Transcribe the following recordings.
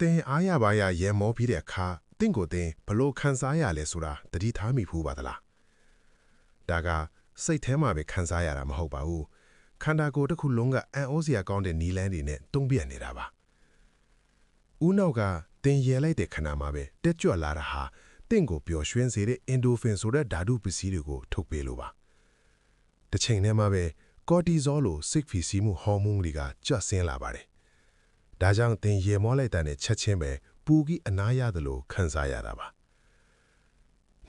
တင်အားရပါရရဲမောပြီးတဲ့အခါတင့်ကိုတင်ဘလို့ခံစားရလဲဆိုတာတတိထားမိဖူးပါသလားဒါကစိတ်ထဲမှာပဲခံစားရတာမဟုတ်ပါဘူးခန္ဓာကိုယ်တစ်ခုလုံးကအံ့ဩစရာကောင်းတဲ့နီလန်းတွေနဲ့တုံ့ပြန်နေတာပါဦးနောက်ကတင်ရဲလိုက်တဲ့ခဏမှာပဲတက်ကြွလာတာဟာတင့်ကိုပျော်ရွှင်စေတဲ့အင်ဒိုဖင်ဆိုတဲ့ဓာတုပစ္စည်းတွေကိုထုတ်ပေးလို့ပါတစ်ချိန်တည်းမှာပဲကော်တီဇောလိုစိတ်ဖိစီးမှုဟော်မုန်းတွေကကျဆင်းလာပါတယ်ဒါကြောင့်တင်ရေမောလိုက်တဲ့ချက်ချင်းပဲပူကြီးအနားရတယ်လို့ခံစားရတာပါ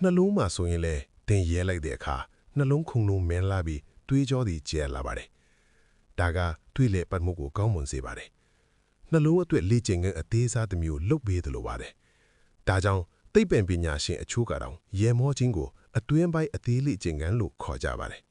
နှလုံးမှာဆိုရင်လေတင်ရဲလိုက်တဲ့အခါနှလုံးခုန်လုံးမင်းလာပြီးတွေးကြောသည်ကျဲလာပါတယ်ဒါကတွေးလေပတ်မှုကိုကောင်းမွန်စေပါတယ်နှလုံးအတွက်လေ့ကျင့်ခန်းအသေးစားတစ်မျိုးလုပ်ပေးတယ်လို့ပါတယ်ဒါကြောင့်သိပ္ပံပညာရှင်အချို့ကတော့ရေမောခြင်းကိုအတွင်းပိုင်းအသေးလေ့ကျင့်ခန်းလို့ခေါ်ကြပါတယ်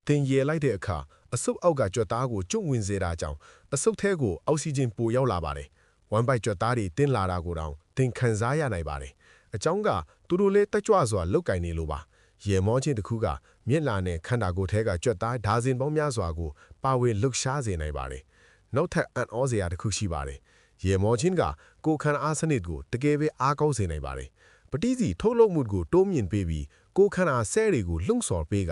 တင်ရဲလိုက်တဲ့အခါအဆုပ်အောက်ကကြွက်သားကိုကျွတ်ဝင်စေတာကြောင့်အဆုပ်ထဲကိုအောက်ဆီဂျင်ပိုရောက်လာပါတယ်ဝမ်ပိုက်ကြွက်သားတွေတင်းလာတာကိုတောင်တင်ခံစားရနိုင်ပါတယ်အကြောင်းကသူတို့လည်းတက်ကြွစွာလောက်ကင်နေလို့ပါရေမောခြင်းတစ်ခုကမျက်လာနဲ့ခန္ဓာကိုယ်ထဲကကြွက်သားဓာစဉ်ပေါင်းများစွာကိုပါဝင်လှုပ်ရှားစေနိုင်ပါတယ်နောက်ထပ်အံ့ဩစရာတစ်ခုရှိပါတယ်ရေမောခြင်းကကိုယ်ခန္ဓာအားစနစ်ကိုတကယ်ပဲအားကောင်းစေနိုင်ပါတယ်ပဋိစီထုတ်လုပ်မှုကိုတိုးမြင့်ပေးပြီးကိုယ်ခန္ဓာဆဲတွေကိုလှုံ့ဆော်ပေးက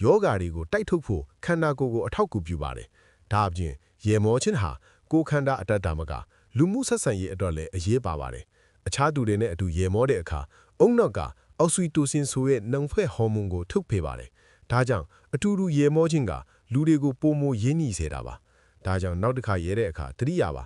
ယောဂါတွေကိုတိုက်ထုတ်ဖို့ခန္ဓာကိုယ်ကိုအထောက်အကူပြုပါတယ်ဒါအပြင်ရေမောခြင်းဟာကိုယ်ခန္ဓာအတ္တမကလူမှုဆက်ဆံရေးအတွက်လည်းအရေးပါပါတယ်အခြားသူတွေနဲ့အတူရေမောတဲ့အခါအုံနောက်ကအောက်ဆီတိုစင်ဆိုရဲ့နှံဖွဲ့ဟော်မုန်းကိုထုတ်ပေးပါတယ်ဒါကြောင့်အထူးထူးရေမောခြင်းကလူတွေကိုပိုမိုရင်းနှီးစေတာပါဒါကြောင့်နောက်တစ်ခါရဲတဲ့အခါတတိယပါ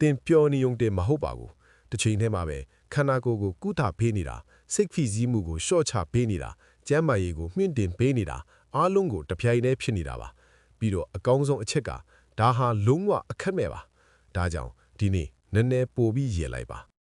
တင်ပျော်နေုံတင်မဟုတ်ပါဘူးတစ်ချိန်တည်းမှာပဲခန္ဓာကိုယ်ကိုကုသပေးနေတာစိတ်ဖိစီးမှုကိုရှော့ချပေးနေတာကျန်းမာရေးကိုမြင့်တင်ပေးနေတာအားလုံးကိုတပြိုင်တည်းဖြစ်နေတာပါပြီးတော့အကောင်းဆုံးအချက်ကဒါဟာလုံးဝအခက်မဲ့ပါဒါကြောင့်ဒီနေ့နည်းနည်းပိုပြီးရေလိုက်ပါ